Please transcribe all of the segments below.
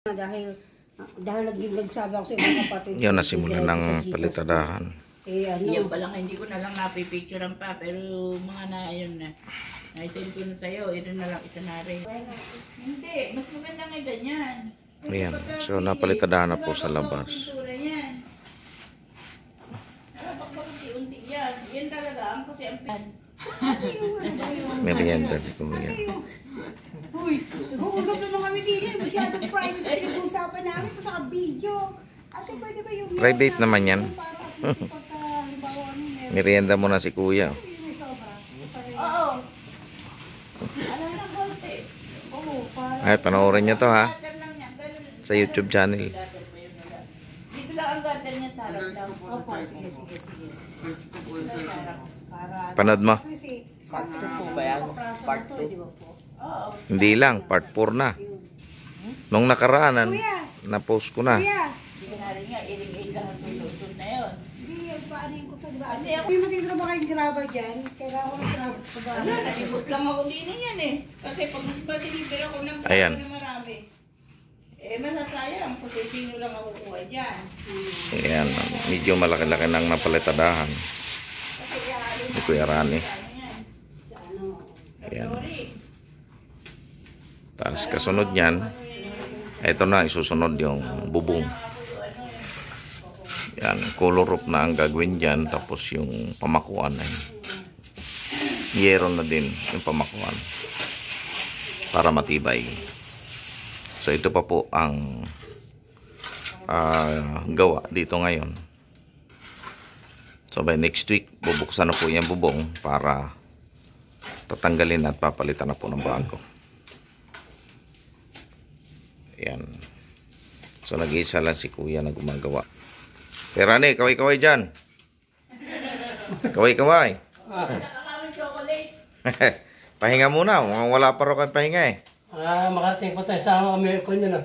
Dahil nagsabi ako sa mga kapatid. Yun, nasimulan ng palitadahan. Yan pa lang, hindi ko na lang napipicturean pa, pero mga na, yun na. Na-send ko na sa'yo, ito na lang, isa na rin. Hindi, mas maganda nga ganyan. Ayan, so napalitadahan na po sa labas. Unti yan. Yan talaga, ang kasi ang pan. Merienda si Kuya. Uy, nag-uusap naman kami dito. Masyadong private na pinag-uusapan namin. Ito sa video. Ate, pwede ba yung... Private naman yan. Merienda mo na si Kuya. Oo. Alam na konti. Ay, panoorin niyo to ha. Sa YouTube channel. Dito lang ang garden niya sa harap daw. Opo, sige. Panood mo? Part 2 po ba yan? Part 2? Oo. Hindi lang, part 4 na. Nung nakaraanan, na-post ko na. Hindi ka na rin nga, iring-iring lang ang tulusod na yun. Hindi, paanin ko pa, diba? Hindi mating trabaho kayong graba dyan. Kailangan ko ng graba sa bahay. Wala, nalimot lang ako din yan eh. Kasi pag mag-deliver ako ng Ayan. na marami. Eh, masasayang. Kasi sino lang ako kuha dyan. Ayan, medyo malaki-laki ng napalitadahan. Ni Kuya Rani. Ayan. Tapos kasunod niyan, ito na, isusunod yung bubong. Yan, color roof na ang gagawin dyan. Tapos yung pamakuan ay yero na din yung pamakuan para matibay. So ito pa po ang gawa dito ngayon. So by next week, bubuksan na po yung bubong para tatanggalin at papalitan na po ng bago. Ayan. So nag-iisa lang si Kuya na gumagawa. Pero Rani, kaway-kaway dyan. Kaway-kaway. Pahinga muna. Wala pa rin kayo pahinga eh. Makarating po tayo sa Amerika nyo na.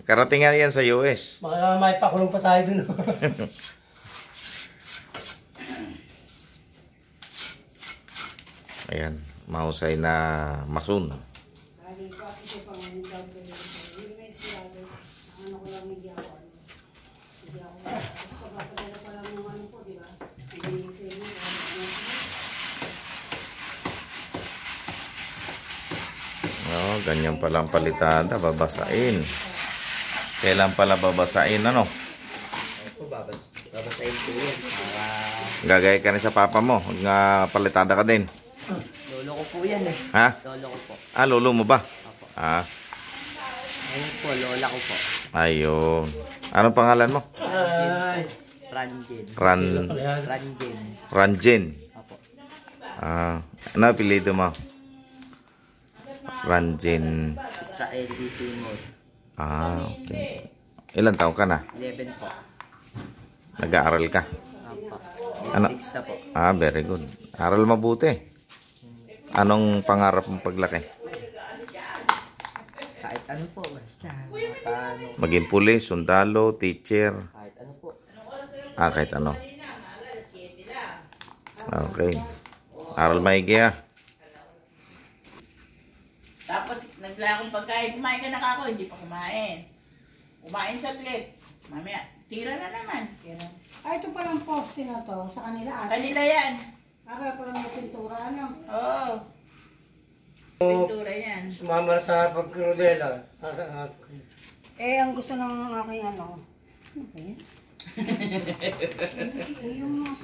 Karating nga yan sa US. Baka may pakulong pa tayo dun. Ayan, mahusay na masun. Oh, ganyan palang palitada, babasain. Kailan pala babasain, ano? Babasahin po yun. Gagaya ka rin sa papa mo, palitada ka din. Lolo ko po yan eh. Ha? Lolo ko po. Ah, lolo mo ba? Opo. Ah, Ayun po, lola ko po. ayun. Anong pangalan mo? Ranjin. Ranjin. Ranjin. Opo. Ah, ano apelyido mo? Ranjin. Israel D. Seymour. Ah, okay. Ilan taon ka na? 11 po. Nag-aaral ka? Opo. Ano? 6 na po. Ah, very good. Aral mabuti. Anong pangarap mong paglaki? Kahit ano po, basta. Paano? Maging pulis, sundalo, teacher. Kahit ano po. Ah, kahit ano. Okay. Aral maigi ah. Tapos, nagla akong pagkain. Kumain ka na ako, hindi pa kumain. Kumain saglit. Mamaya, tira na naman. Ay, ito palang poste na to. Sa kanila. Kanila yan. Kaya palang may pintura, ano? Oo. Pintura yan. Sumama sa pagkrudela. Ang gusto ng aking ano. Ano ba yan? Yung mga